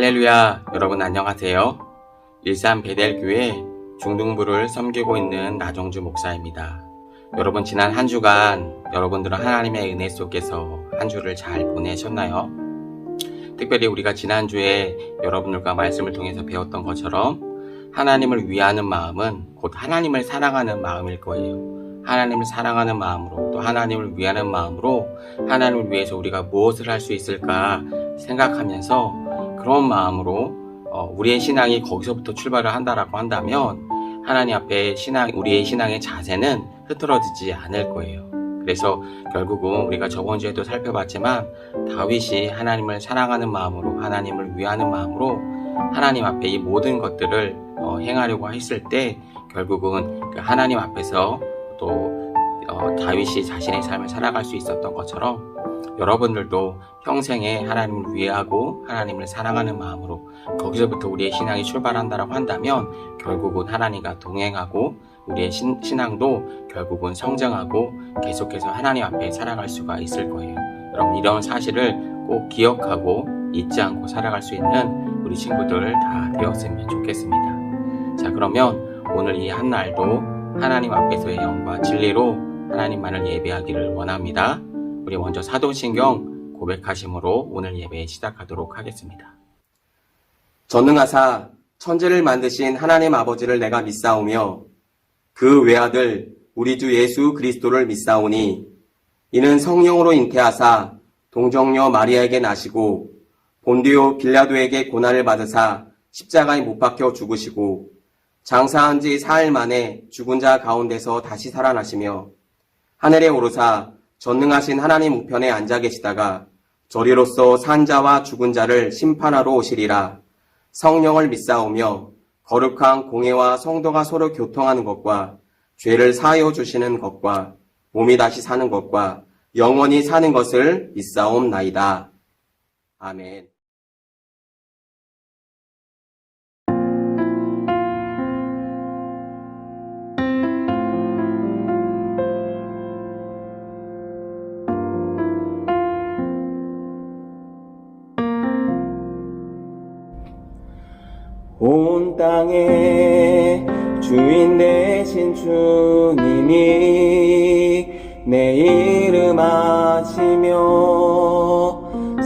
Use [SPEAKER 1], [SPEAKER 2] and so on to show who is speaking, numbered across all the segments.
[SPEAKER 1] 할렐루야, 여러분 안녕하세요. 일산 베델교회 중등부를 섬기고 있는 나정주 목사입니다. 여러분 지난 한 주간 여러분들은 하나님의 은혜 속에서 한 주를 잘 보내셨나요? 특별히 우리가 지난주에 여러분들과 말씀을 통해서 배웠던 것처럼 하나님을 위하는 마음은 곧 하나님을 사랑하는 마음일 거예요. 하나님을 사랑하는 마음으로 또 하나님을 위하는 마음으로 하나님을 위해서 우리가 무엇을 할 수 있을까 생각하면서 그런 마음으로 우리의 신앙이 거기서부터 출발을 한다라고 한다면 하나님 앞에 우리의 신앙의 자세는 흐트러지지 않을 거예요. 그래서 결국은 우리가 저번 주에도 살펴봤지만 다윗이 하나님을 사랑하는 마음으로 하나님을 위하는 마음으로 하나님 앞에 이 모든 것들을 행하려고 했을 때 결국은 그 하나님 앞에서 또 다윗이 자신의 삶을 살아갈 수 있었던 것처럼 여러분들도 평생에 하나님을 위하고 하나님을 사랑하는 마음으로 거기서부터 우리의 신앙이 출발한다라고 한다면 결국은 하나님과 동행하고 우리의 신앙도 결국은 성장하고 계속해서 하나님 앞에 살아갈 수가 있을 거예요. 여러분 이런 사실을 꼭 기억하고 잊지 않고 살아갈 수 있는 우리 친구들 다 되었으면 좋겠습니다. 자, 그러면 오늘 이 한 날도 하나님 앞에서의 영과 진리로 하나님만을 예배하기를 원합니다. 우리 먼저 사도신경 고백하심으로 오늘 예배 시작하도록 하겠습니다. 전능하사 천지를 만드신 하나님 아버지를 내가 믿사오며 그 외아들 우리 주 예수 그리스도를 믿사오니 이는 성령으로 잉태하사 동정녀 마리아에게 나시고 본디오 빌라도에게 고난을 받으사 십자가에 못 박혀 죽으시고 장사한 지 4일 만에 죽은 자 가운데서 다시 살아나시며 하늘에 오르사 전능하신 하나님 우편에 앉아 계시다가 저리로서 산 자와 죽은 자를 심판하러 오시리라. 성령을 믿사오며 거룩한 공회와 성도가 서로 교통하는 것과 죄를 사하여 주시는 것과 몸이 다시 사는 것과 영원히 사는 것을 믿사옵나이다. 아멘.
[SPEAKER 2] 온 땅의 주인 되신 주님이 내 이름 아시며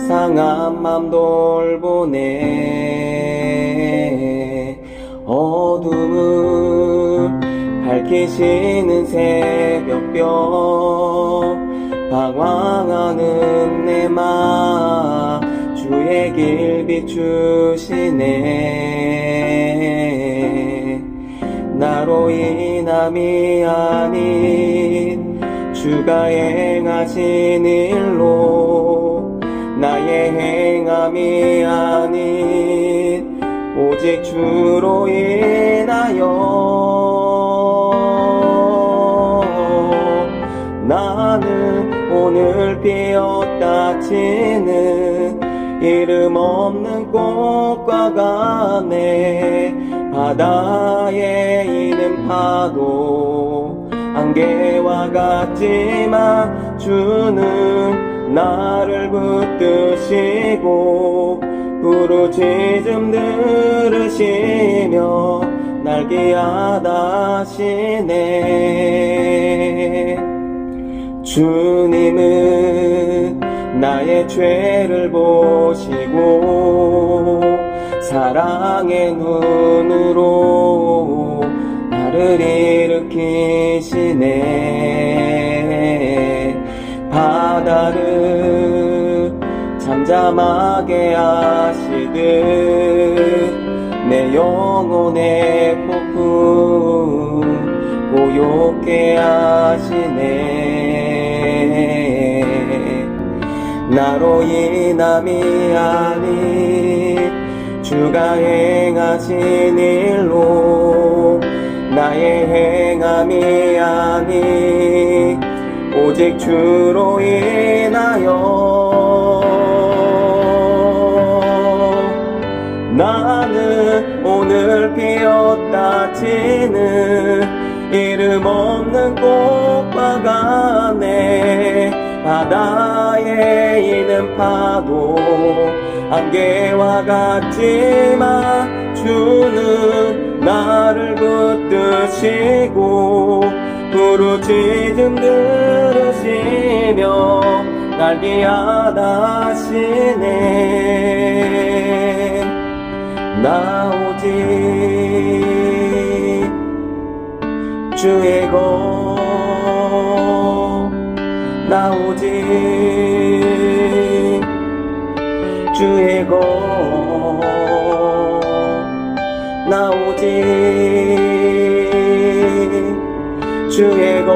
[SPEAKER 2] 상한 맘 돌보네. 어둠을 밝히시는 새벽별 방황하는 내 맘 주의 길 비추시네. 나로 인함이 아닌 주가 행하신 일로 나의 행함이 아닌 오직 주로 인하여 나는 오늘 피었다 치는 이름 없는 꽃과 같네. 바다에 있는 파도 안개와 같지만 주는 나를 붙드시고 부르짖음 들으시며 날 기하다시네. 주님은 나의 죄를 보시고 사랑의 눈으로 나를 일으키시네. 바다를 잠잠하게 하시듯 내 영혼의 폭풍 고요케 하시네. 나로 인함이 아닌 주가 행하신 일로 나의 행함이 아닌 오직 주로 인하여 나는 오늘 피었다 치는 이름 없는 꽃과 같네. 바다에 있는 파도 안개와 같지만 주는 나를 붙드시고 부르짖음 들으시며 날 기하다시네. 나 오직 주의 것, 나 오직 주의 것, 나 오직 주의 것,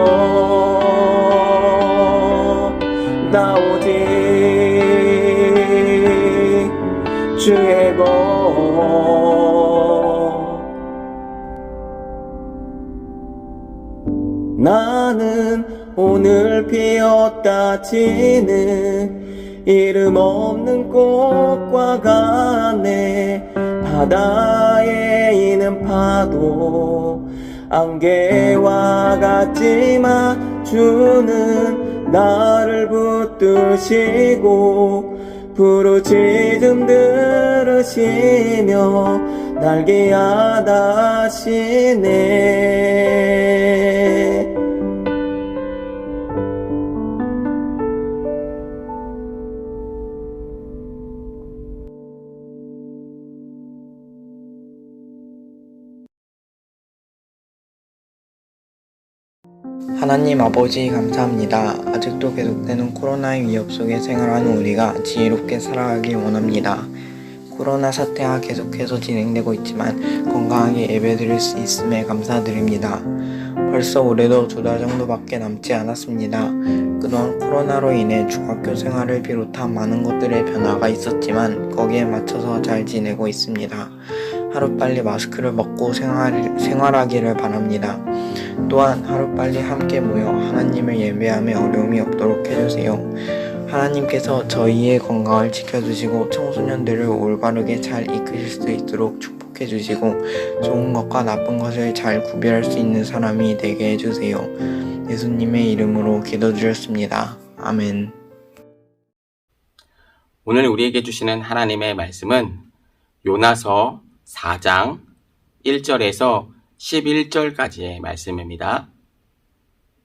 [SPEAKER 2] 나 오직 주의 것. 나는 오늘 피었다 지는 이름 없는 꽃과 같네. 바다에 있는 파도 안개와 같지만 주는 나를 붙드시고 부르짖음 들으시며 날 기하다시네.
[SPEAKER 3] 하나님 아버지 감사합니다. 아직도 계속되는 코로나의 위협 속에 생활하는 우리가 지혜롭게 살아가길 원합니다. 코로나 사태가 계속해서 진행되고 있지만 건강하게 예배드릴 수 있음에 감사드립니다. 벌써 올해도 2달 정도밖에 남지 않았습니다. 그동안 코로나로 인해 중학교 생활을 비롯한 많은 것들의 변화가 있었지만 거기에 맞춰서 잘 지내고 있습니다. 하루빨리 마스크를 벗고 생활하기를 바랍니다. 또한 하루빨리 함께 모여 하나님을 예배함에 어려움이 없도록 해주세요. 하나님께서 저희의 건강을 지켜주시고 청소년들을 올바르게 잘 이끄실 수 있도록 축복해주시고 좋은 것과 나쁜 것을 잘 구별할 수 있는 사람이 되게 해주세요. 예수님의 이름으로 기도드렸습니다. 아멘.
[SPEAKER 1] 오늘 우리에게 주시는 하나님의 말씀은 요나서 4장 1절에서 11절까지의 말씀입니다.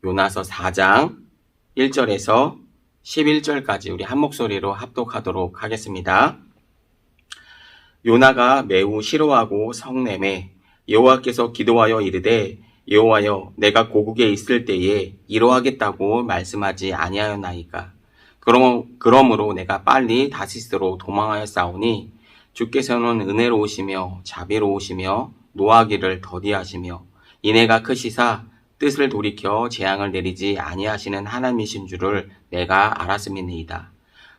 [SPEAKER 1] 요나서 4장 1절에서 11절까지 우리 한 목소리로 합독하도록 하겠습니다. 요나가 매우 싫어하고 성내매 여호와께서 기도하여 이르되 여호와여 내가 고국에 있을 때에 이러하겠다고 말씀하지 아니하였나이까. 그러므로 내가 빨리 다시스로 도망하였사오니 주께서는 은혜로우시며 자비로우시며 노하기를 더디하시며 인애가 크시사 뜻을 돌이켜 재앙을 내리지 아니하시는 하나님이신 줄을 내가 알았음이니이다.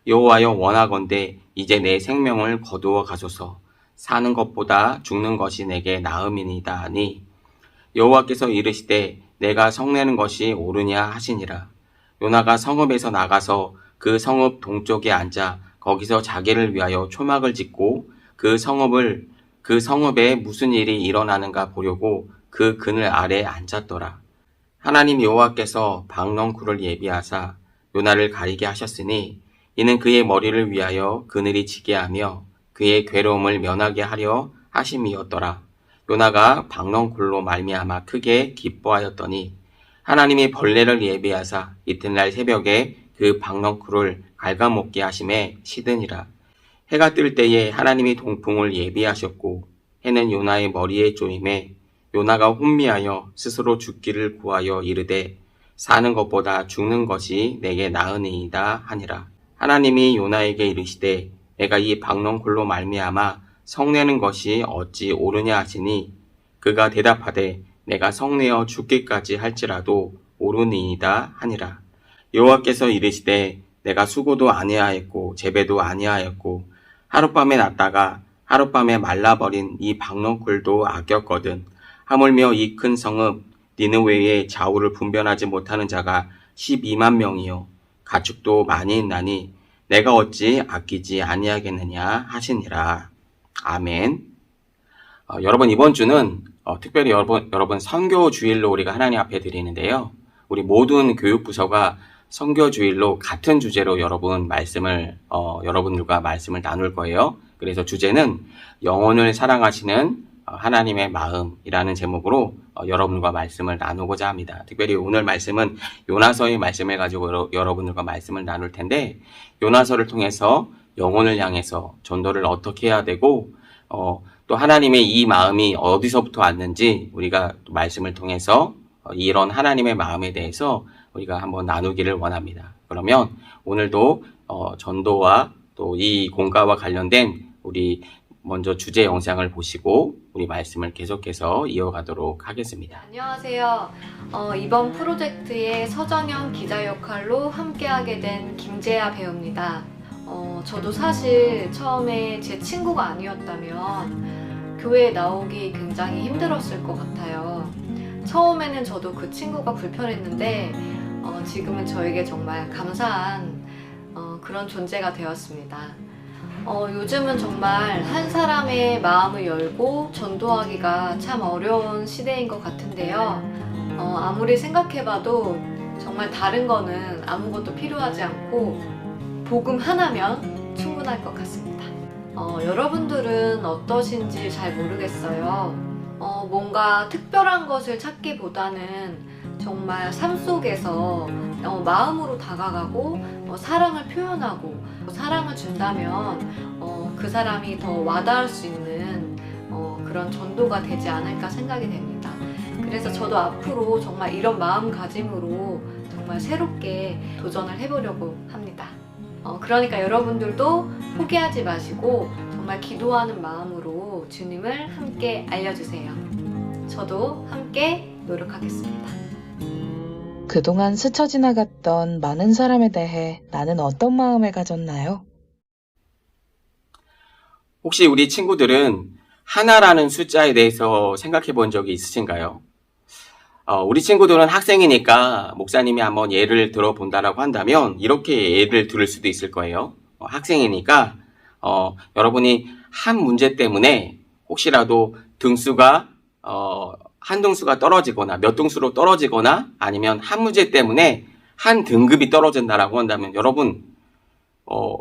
[SPEAKER 1] 여호와여 원하건대 이제 내 생명을 거두어 가소서. 사는 것보다 죽는 것이 내게 나음이니이다 하니 여호와께서 이르시되 내가 성내는 것이 옳으냐 하시니라. 요나가 성읍에서 나가서 그 성읍 동쪽에 앉아 거기서 자기를 위하여 초막을 짓고 그 성읍에 무슨 일이 일어나는가 보려고 그 그늘 아래 앉았더라. 하나님 여호와께서 박넝쿨을 예비하사 요나를 가리게 하셨으니 이는 그의 머리를 위하여 그늘이 지게 하며 그의 괴로움을 면하게 하려 하심이었더라. 요나가 박넝쿨로 말미암아 크게 기뻐하였더니 하나님이 벌레를 예비하사 이튿날 새벽에 그 박넝쿨을 갉아먹게 하심에 시드니라. 해가 뜰 때에 하나님이 동풍을 예비하셨고 해는 요나의 머리에 쪼임에 요나가 혼미하여 스스로 죽기를 구하여 이르되 사는 것보다 죽는 것이 내게 나으니이다 하니라. 하나님이 요나에게 이르시되 내가 이 박넝쿨로 말미암아 성내는 것이 어찌 옳으냐 하시니 그가 대답하되 내가 성내어 죽기까지 할지라도 옳으니이다 하니라. 여호와께서 이르시되 내가 수고도 아니하였고 재배도 아니하였고 하룻밤에 났다가 하룻밤에 말라버린 이 박넝쿨도 아꼈거든. 하물며 이 큰 성읍 니느웨의 좌우를 분별하지 못하는 자가 12만 명이요 가축도 많이 있나니 내가 어찌 아끼지 아니하겠느냐 하시니라. 아멘. 여러분 이번 주는 특별히 여러분 선교 주일로 우리가 하나님 앞에 드리는데요. 우리 모든 교육부서가 선교 주일로 같은 주제로 여러분들과 말씀을 나눌 거예요. 그래서 주제는 영혼을 사랑하시는 하나님의 마음이라는 제목으로 여러분과 말씀을 나누고자 합니다. 특별히 오늘 말씀은 요나서의 말씀을 가지고 여러분들과 말씀을 나눌 텐데, 요나서를 통해서 영혼을 향해서 전도를 어떻게 해야 되고 또 하나님의 이 마음이 어디서부터 왔는지 우리가 말씀을 통해서 이런 하나님의 마음에 대해서 우리가 한번 나누기를 원합니다. 그러면 오늘도 전도와 또 이 공과와 관련된 우리 먼저 주제 영상을 보시고 우리 말씀을 계속해서 이어가도록 하겠습니다.
[SPEAKER 4] 안녕하세요. 이번 프로젝트의 서정현 기자 역할로 함께하게 된 김재아 배우입니다. 저도 사실 처음에 제 친구가 아니었다면 교회에 나오기 굉장히 힘들었을 것 같아요. 처음에는 저도 그 친구가 불편했는데 지금은 저에게 정말 감사한 그런 존재가 되었습니다. 요즘은 정말 한 사람의 마음을 열고 전도하기가 참 어려운 시대인 것 같은데요. 아무리 생각해봐도 정말 다른 거는 아무것도 필요하지 않고 복음 하나면 충분할 것 같습니다. 여러분들은 어떠신지 잘 모르겠어요. 뭔가 특별한 것을 찾기보다는 정말 삶 속에서 마음으로 다가가고 사랑을 표현하고 사랑을 준다면 그 사람이 더 와닿을 수 있는 그런 전도가 되지 않을까 생각이 됩니다. 그래서 저도 앞으로 정말 이런 마음가짐으로 정말 새롭게 도전을 해보려고 합니다. 그러니까 여러분들도 포기하지 마시고 정말 기도하는 마음으로 주님을 함께 알려주세요. 저도 함께 노력하겠습니다.
[SPEAKER 5] 그동안 스쳐 지나갔던 많은 사람에 대해 나는 어떤 마음을 가졌나요?
[SPEAKER 1] 혹시 우리 친구들은 하나라는 숫자에 대해서 생각해 본 적이 있으신가요? 우리 친구들은 학생이니까 목사님이 한번 예를 들어본다라고 한다면 이렇게 예를 들을 수도 있을 거예요. 학생이니까 여러분이 한 문제 때문에 혹시라도 등수가 한 등수가 떨어지거나 몇 등수로 떨어지거나 아니면 한 문제 때문에 한 등급이 떨어진다라고 한다면 여러분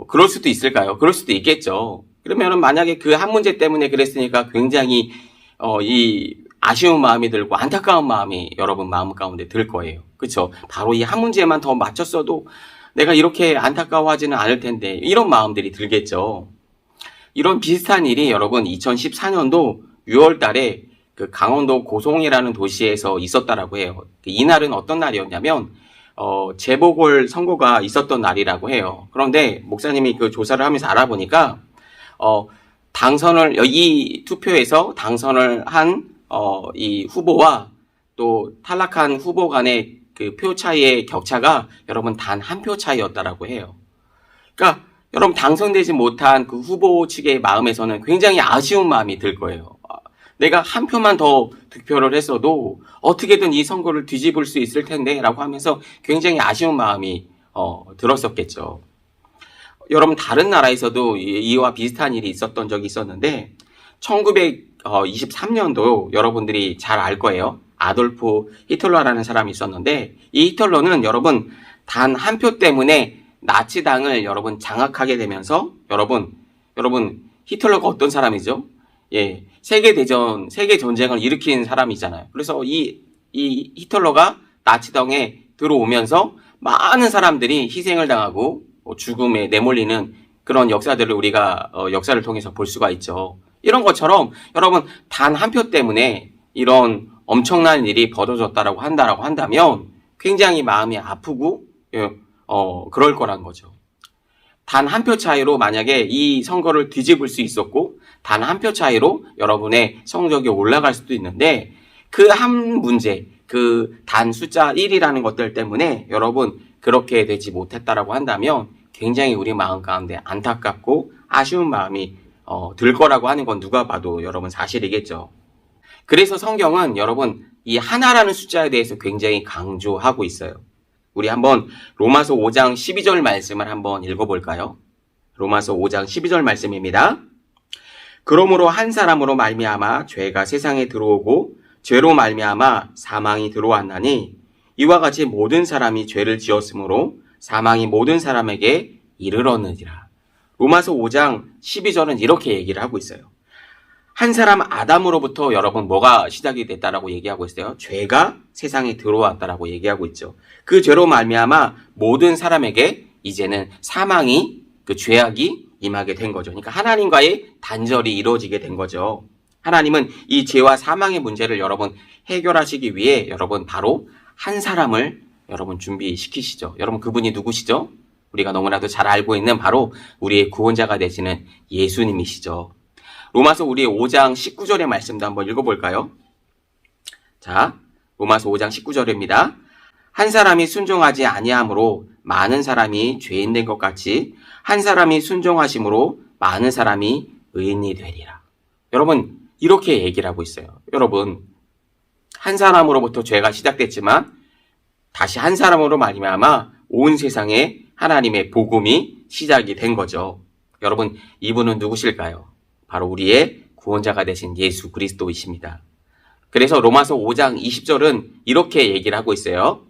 [SPEAKER 1] 그럴 수도 있을까요? 그럴 수도 있겠죠. 그러면은 만약에 그 한 문제 때문에 그랬으니까 굉장히 이 아쉬운 마음이 들고 안타까운 마음이 여러분 마음 가운데 들 거예요. 그렇죠? 바로 이 한 문제만 더 맞췄어도 내가 이렇게 안타까워하지는 않을 텐데 이런 마음들이 들겠죠. 이런 비슷한 일이 여러분 2014년도 6월 달에 그 강원도 고송이라는 도시에서 있었다라고 해요. 이날은 어떤 날이었냐면 재보궐 선거가 있었던 날이라고 해요. 그런데 목사님이 그 조사를 하면서 알아보니까 이 투표에서 당선을 한 이 후보와 또 탈락한 후보 간의 그 표 차이의 격차가 여러분 단 한 표 차이였다라고 해요. 그러니까 여러분 당선되지 못한 그 후보 측의 마음에서는 굉장히 아쉬운 마음이 들 거예요. 내가 한 표만 더 득표를 했어도 어떻게든 이 선거를 뒤집을 수 있을 텐데 라고 하면서 굉장히 아쉬운 마음이 들었었겠죠. 여러분 다른 나라에서도 이와 비슷한 일이 있었던 적이 있었는데 1923년도 여러분들이 잘 알 거예요. 아돌프 히틀러라는 사람이 있었는데 이 히틀러는 여러분 단 한 표 때문에 나치당을 여러분 장악하게 되면서 여러분 히틀러가 어떤 사람이죠? 예, 세계 전쟁을 일으킨 사람이잖아요. 그래서 이 히틀러가 나치당에 들어오면서 많은 사람들이 희생을 당하고 죽음에 내몰리는 그런 역사들을 우리가 역사를 통해서 볼 수가 있죠. 이런 것처럼 여러분 단 한 표 때문에 이런 엄청난 일이 벌어졌다라고 한다면 굉장히 마음이 아프고 그럴 거란 거죠. 단 한 표 차이로 만약에 이 선거를 뒤집을 수 있었고 단 한 표 차이로 여러분의 성적이 올라갈 수도 있는데 그 한 문제, 그 단 숫자 1이라는 것들 때문에 여러분 그렇게 되지 못했다라고 한다면 굉장히 우리 마음 가운데 안타깝고 아쉬운 마음이 들 거라고 하는 건 누가 봐도 여러분 사실이겠죠. 그래서 성경은 여러분 이 하나라는 숫자에 대해서 굉장히 강조하고 있어요. 우리 한번 로마서 5장 12절 말씀을 한번 읽어볼까요? 로마서 5장 12절 말씀입니다. 그러므로 한 사람으로 말미암아 죄가 세상에 들어오고 죄로 말미암아 사망이 들어왔나니 이와 같이 모든 사람이 죄를 지었으므로 사망이 모든 사람에게 이르렀느니라. 로마서 5장 12절은 이렇게 얘기를 하고 있어요. 한 사람 아담으로부터 여러분 뭐가 시작이 됐다라고 얘기하고 있어요? 죄가 세상에 들어왔다라고 얘기하고 있죠. 그 죄로 말미암아 모든 사람에게 이제는 사망이, 그 죄악이 임하게 된 거죠. 그러니까 하나님과의 단절이 이루어지게 된 거죠. 하나님은 이 죄와 사망의 문제를 여러분 해결하시기 위해 여러분 바로 한 사람을 여러분 준비시키시죠. 여러분 그분이 누구시죠? 우리가 너무나도 잘 알고 있는 바로 우리의 구원자가 되시는 예수님이시죠. 로마서 우리의 5장 19절의 말씀도 한번 읽어볼까요? 자, 로마서 5장 19절입니다. 한 사람이 순종하지 아니함으로 많은 사람이 죄인 된 것 같이 한 사람이 순종하심으로 많은 사람이 의인이 되리라. 여러분 이렇게 얘기를 하고 있어요. 여러분 한 사람으로부터 죄가 시작됐지만 다시 한 사람으로 말미암아 온 세상에 하나님의 복음이 시작이 된 거죠. 여러분 이분은 누구실까요? 바로 우리의 구원자가 되신 예수 그리스도이십니다. 그래서 로마서 5장 20절은 이렇게 얘기를 하고 있어요.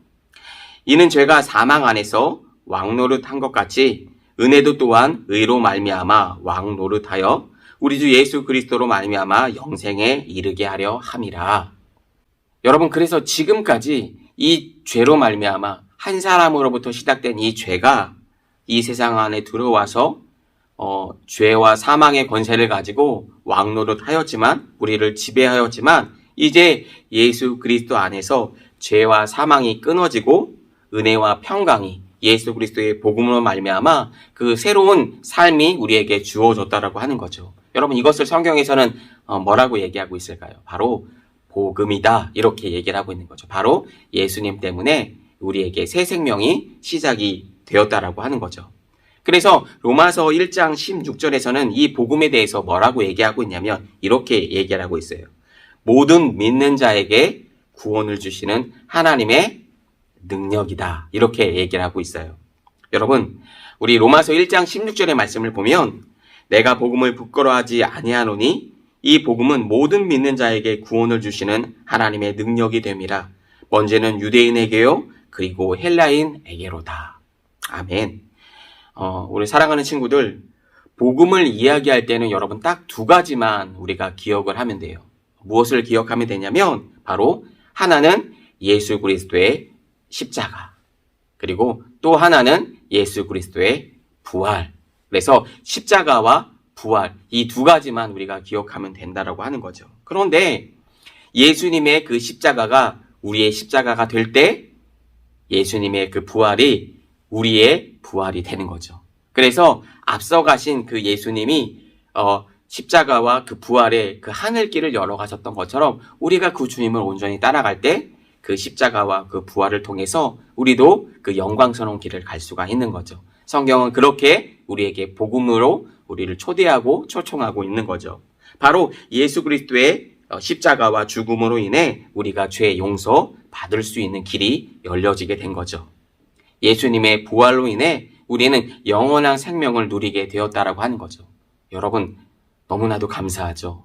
[SPEAKER 1] 이는 죄가 사망 안에서 왕노릇한 것 같이 은혜도 또한 의로 말미암아 왕노릇하여 우리 주 예수 그리스도로 말미암아 영생에 이르게 하려 함이라. 여러분 그래서 지금까지 이 죄로 말미암아 한 사람으로부터 시작된 이 죄가 이 세상 안에 들어와서 죄와 사망의 권세를 가지고 왕노릇하였지만 우리를 지배하였지만 이제 예수 그리스도 안에서 죄와 사망이 끊어지고 은혜와 평강이 예수 그리스도의 복음으로 말미암아 그 새로운 삶이 우리에게 주어졌다라고 하는 거죠. 여러분 이것을 성경에서는 뭐라고 얘기하고 있을까요? 바로 복음이다 이렇게 얘기를 하고 있는 거죠. 바로 예수님 때문에 우리에게 새 생명이 시작이 되었다라고 하는 거죠. 그래서 로마서 1장 16절에서는 이 복음에 대해서 뭐라고 얘기하고 있냐면 이렇게 얘기를 하고 있어요. 모든 믿는 자에게 구원을 주시는 하나님의 능력이다. 이렇게 얘기를 하고 있어요. 여러분, 우리 로마서 1장 16절의 말씀을 보면 내가 복음을 부끄러워하지 아니하노니 이 복음은 모든 믿는 자에게 구원을 주시는 하나님의 능력이 됨이라. 먼저는 유대인에게요, 그리고 헬라인에게로다. 아멘. 우리 사랑하는 친구들, 복음을 이야기할 때는 여러분 딱 두 가지만 우리가 기억을 하면 돼요. 무엇을 기억하면 되냐면 바로 하나는 예수 그리스도의 십자가, 그리고 또 하나는 예수 그리스도의 부활. 그래서 십자가와 부활, 이 두 가지만 우리가 기억하면 된다라고 하는 거죠. 그런데 예수님의 그 십자가가 우리의 십자가가 될 때 예수님의 그 부활이 우리의 부활이 되는 거죠. 그래서 앞서 가신 그 예수님이 십자가와 그 부활의 그 하늘길을 열어가셨던 것처럼 우리가 그 주님을 온전히 따라갈 때 그 십자가와 그 부활을 통해서 우리도 그 영광스러운 길을 갈 수가 있는 거죠. 성경은 그렇게 우리에게 복음으로 우리를 초대하고 초청하고 있는 거죠. 바로 예수 그리스도의 십자가와 죽음으로 인해 우리가 죄 용서 받을 수 있는 길이 열려지게 된 거죠. 예수님의 부활로 인해 우리는 영원한 생명을 누리게 되었다라고 하는 거죠. 여러분 너무나도 감사하죠.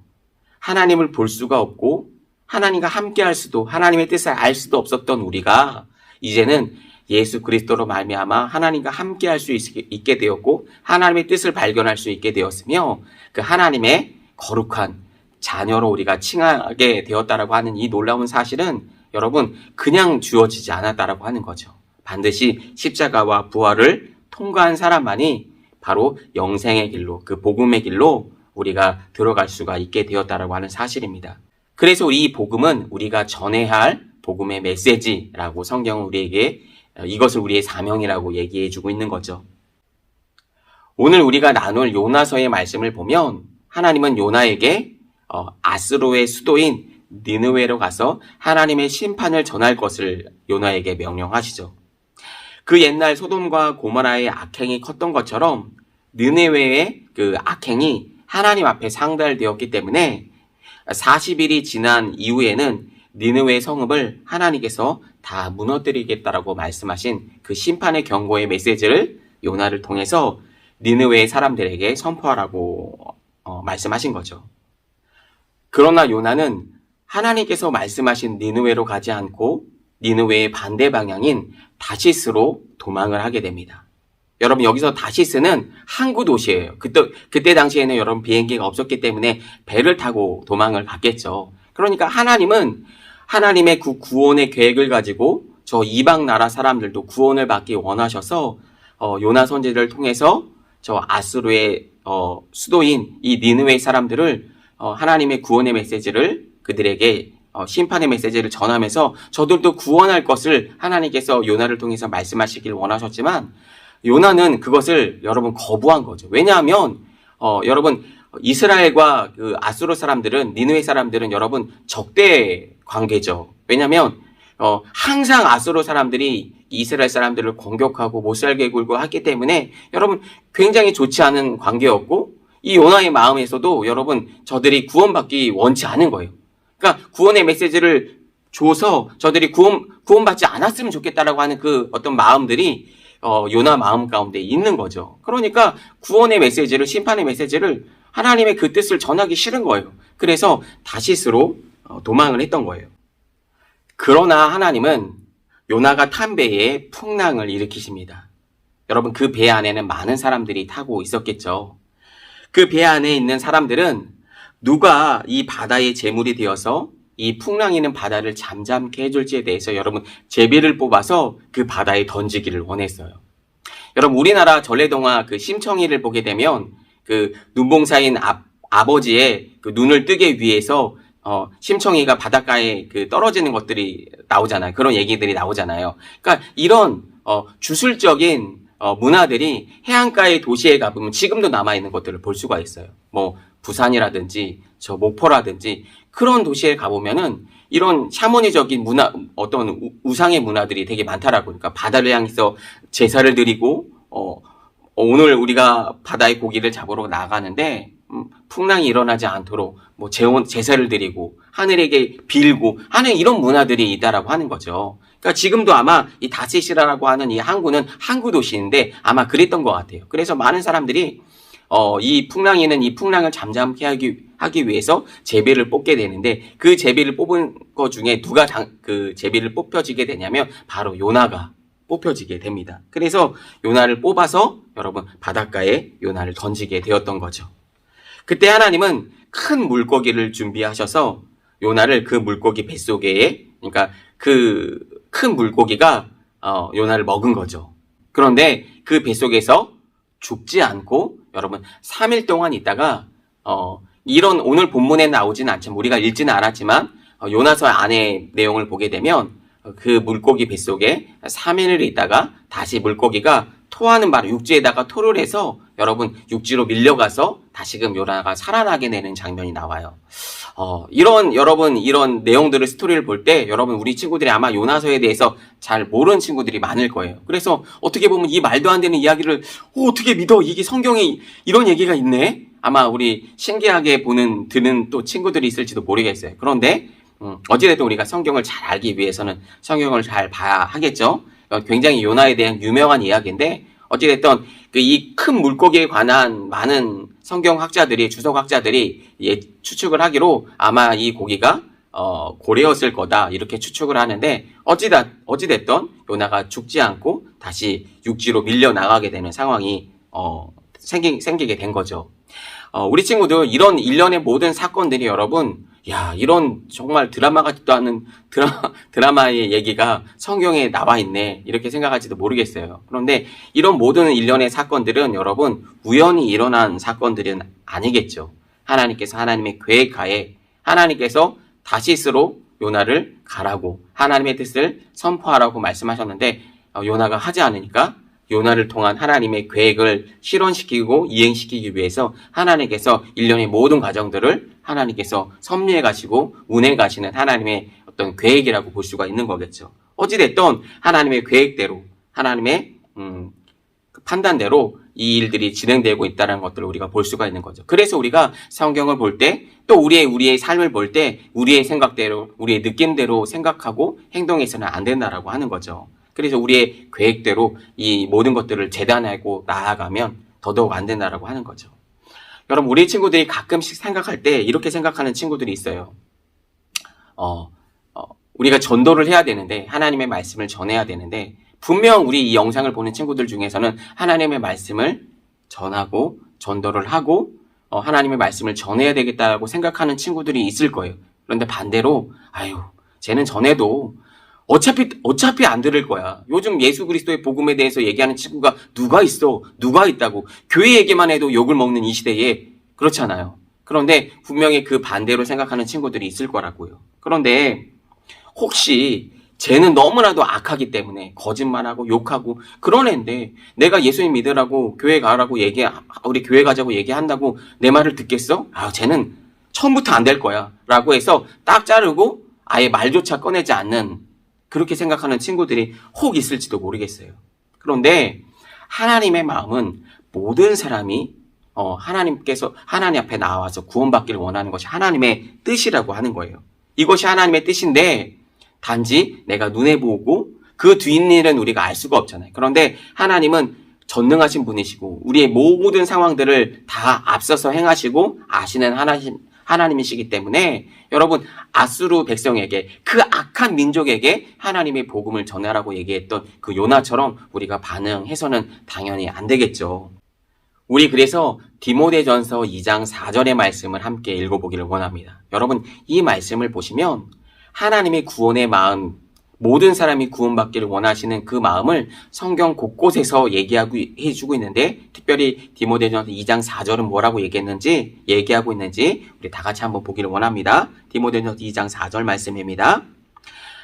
[SPEAKER 1] 하나님을 볼 수가 없고 하나님과 함께 할 수도, 하나님의 뜻을 알 수도 없었던 우리가 이제는 예수 그리스도로 말미암아 하나님과 함께 할 수 있게 되었고 하나님의 뜻을 발견할 수 있게 되었으며 그 하나님의 거룩한 자녀로 우리가 칭하게 되었다라고 하는 이 놀라운 사실은 여러분 그냥 주어지지 않았다라고 하는 거죠. 반드시 십자가와 부활을 통과한 사람만이 바로 영생의 길로, 그 복음의 길로 우리가 들어갈 수가 있게 되었다라고 하는 사실입니다. 그래서 이 복음은 우리가 전해야 할 복음의 메시지라고 성경은 우리에게 이것을 우리의 사명이라고 얘기해 주고 있는 거죠. 오늘 우리가 나눌 요나서의 말씀을 보면 하나님은 요나에게 아스로의 수도인 니느웨로 가서 하나님의 심판을 전할 것을 요나에게 명령하시죠. 그 옛날 소돔과 고모라의 악행이 컸던 것처럼 니느웨의 그 악행이 하나님 앞에 상달되었기 때문에 40일이 지난 이후에는 니느웨 성읍을 하나님께서 다 무너뜨리겠다라고 말씀하신 그 심판의 경고의 메시지를 요나를 통해서 니느웨 사람들에게 선포하라고 말씀하신 거죠. 그러나 요나는 하나님께서 말씀하신 니느웨로 가지 않고 니느웨의 반대 방향인 다시스로 도망을 하게 됩니다. 여러분 여기서 다시스는 항구 도시예요. 그때 당시에는 여러분 비행기가 없었기 때문에 배를 타고 도망을 갔겠죠. 그러니까 하나님은 하나님의 그 구원의 계획을 가지고 저 이방 나라 사람들도 구원을 받기 원하셔서 요나 선지자를 통해서 저 아수르의 수도인 이 니느웨 사람들을 하나님의 구원의 메시지를 그들에게 심판의 메시지를 전하면서 저들도 구원할 것을 하나님께서 요나를 통해서 말씀하시길 원하셨지만 요나는 그것을 여러분 거부한 거죠. 왜냐하면 여러분 이스라엘과 그 아수르 사람들은 니느웨 사람들은 여러분 적대 관계죠. 왜냐하면 항상 아수르 사람들이 이스라엘 사람들을 공격하고 못살게 굴고 했기 때문에 여러분 굉장히 좋지 않은 관계였고 이 요나의 마음에서도 여러분 저들이 구원받기 원치 않은 거예요. 그러니까 구원의 메시지를 줘서 저들이 구원받지 않았으면 좋겠다라고 하는 그 어떤 마음들이 요나 마음 가운데 있는 거죠. 그러니까 구원의 메시지를 심판의 메시지를 하나님의 그 뜻을 전하기 싫은 거예요. 그래서 다시스로 도망을 했던 거예요. 그러나 하나님은 요나가 탄 배에 풍랑을 일으키십니다. 여러분 그 배 안에는 많은 사람들이 타고 있었겠죠. 그 배 안에 있는 사람들은 누가 이 바다의 제물이 되어서 이 풍랑이 있는 바다를 잠잠케 해줄지에 대해서 여러분 제비를 뽑아서 그 바다에 던지기를 원했어요. 여러분 우리나라 전래동화 그 심청이를 보게 되면 그 눈봉사인 아버지의 그 눈을 뜨기 위해서 심청이가 바닷가에 그 떨어지는 것들이 나오잖아요. 그런 얘기들이 나오잖아요. 그러니까 이런 주술적인 문화들이 해안가의 도시에 가보면 지금도 남아있는 것들을 볼 수가 있어요. 뭐 부산이라든지 저 목포라든지 그런 도시에 가보면은 이런 샤머니적인 문화, 어떤 우상의 문화들이 되게 많다라고. 그러니까 바다를 향해서 제사를 드리고 오늘 우리가 바다의 고기를 잡으러 나가는데 풍랑이 일어나지 않도록 뭐 제사를 드리고 하늘에게 빌고 하는 이런 문화들이 있다라고 하는 거죠. 그러니까 지금도 아마 이 다시시라라고 하는 이 항구는 항구 도시인데 아마 그랬던 것 같아요. 그래서 많은 사람들이 이 풍랑에는 이 풍랑을 잠잠케 하기 위해서 제비를 뽑게 되는데 그 제비를 뽑은 것 중에 누가 그 제비를 뽑혀지게 되냐면 바로 요나가 뽑혀지게 됩니다. 그래서 요나를 뽑아서 여러분 바닷가에 요나를 던지게 되었던 거죠. 그때 하나님은 큰 물고기를 준비하셔서 요나를 그 물고기 뱃속에, 그러니까 그 큰 물고기가 요나를 먹은 거죠. 그런데 그 뱃속에서 죽지 않고 여러분 3일 동안 있다가 이런 오늘 본문에 나오지는 않지만 우리가 읽지는 않았지만 요나서 안의 내용을 보게 되면 그 물고기 뱃속에 3일을 있다가 다시 물고기가 토하는 바로 육지에다가 토를 해서 여러분 육지로 밀려가서 다시금 요나가 살아나게 되는 장면이 나와요. 여러분 이런 내용들을 스토리를 볼 때 여러분 우리 친구들이 아마 요나서에 대해서 잘 모르는 친구들이 많을 거예요. 그래서 어떻게 보면 이 말도 안 되는 이야기를 어떻게 믿어? 이게 성경에 이런 얘기가 있네? 아마 우리 신기하게 듣는 또 친구들이 있을지도 모르겠어요. 그런데 어찌됐든 우리가 성경을 잘 알기 위해서는 성경을 잘 봐야 하겠죠. 굉장히 요나에 대한 유명한 이야기인데 어찌됐든 이 큰 물고기에 관한 많은 성경학자들이 주석학자들이 추측을 하기로 아마 이 고기가 고래였을 거다 이렇게 추측을 하는데 어찌됐든 요나가 죽지 않고 다시 육지로 밀려 나가게 되는 상황이 생기게 된 거죠. 우리 친구들 이런 일련의 모든 사건들이 여러분 이런 정말 드라마 같지도 않은 드라마의 얘기가 성경에 나와 있네 이렇게 생각할지도 모르겠어요. 그런데 이런 모든 일련의 사건들은 여러분 우연히 일어난 사건들은 아니겠죠. 하나님께서 하나님의 계획하에 하나님께서 다시스로 요나를 가라고 하나님의 뜻을 선포하라고 말씀하셨는데 요나가 하지 않으니까 요나를 통한 하나님의 계획을 실현시키고 이행시키기 위해서 하나님께서 일련의 모든 과정들을 하나님께서 섭리해 가시고 운해 가시는 하나님의 어떤 계획이라고 볼 수가 있는 거겠죠. 어찌됐든 하나님의 계획대로 하나님의 판단대로 이 일들이 진행되고 있다는 것들을 우리가 볼 수가 있는 거죠. 그래서 우리가 성경을 볼 때 또 우리의 삶을 볼 때 우리의 생각대로 우리의 느낌대로 생각하고 행동해서는 안 된다라고 하는 거죠. 그래서 우리의 계획대로 이 모든 것들을 재단하고 나아가면 더더욱 안 된다라고 하는 거죠. 여러분 우리 친구들이 가끔씩 생각할 때 이렇게 생각하는 친구들이 있어요. 우리가 전도를 해야 되는데, 하나님의 말씀을 전해야 되는데, 분명 우리 이 영상을 보는 친구들 중에서는 하나님의 말씀을 전하고 전도를 하고 하나님의 말씀을 전해야 되겠다고 생각하는 친구들이 있을 거예요. 그런데 반대로 쟤는 전해도 어차피 안 들을 거야. 요즘 예수 그리스도의 복음에 대해서 얘기하는 친구가 누가 있어? 누가 있다고? 교회 얘기만 해도 욕을 먹는 이 시대에 그렇잖아요. 그런데 분명히 그 반대로 생각하는 친구들이 있을 거라고요. 그런데 혹시 쟤는 너무나도 악하기 때문에 거짓말하고 욕하고 그런 애인데 내가 예수님 믿으라고 교회 가라고 우리 교회 가자고 얘기한다고 내 말을 듣겠어? 쟤는 처음부터 안 될 거야 라고 해서 딱 자르고 아예 말조차 꺼내지 않는 그렇게 생각하는 친구들이 혹 있을지도 모르겠어요. 그런데 하나님의 마음은 모든 사람이 하나님 앞에 나와서 구원받기를 원하는 것이 하나님의 뜻이라고 하는 거예요. 이것이 하나님의 뜻인데 단지 내가 눈에 보고 그 뒷일은 우리가 알 수가 없잖아요. 그런데 하나님은 전능하신 분이시고 우리의 모든 상황들을 다 앞서서 행하시고 아시는 하나님이시기 때문에 여러분 아수르 백성에게 그 악한 민족에게 하나님의 복음을 전하라고 얘기했던 그 요나처럼 우리가 반응해서는 당연히 안 되겠죠. 우리 그래서 디모데전서 2장 4절의 말씀을 함께 읽어보기를 원합니다. 여러분 이 말씀을 보시면 하나님의 구원의 마음, 모든 사람이 구원받기를 원하시는 그 마음을 성경 곳곳에서 해주고 있는데 특별히 디모데전서 2장 4절은 뭐라고 얘기하고 있는지 우리 다 같이 한번 보기를 원합니다. 디모데전서 2장 4절 말씀입니다.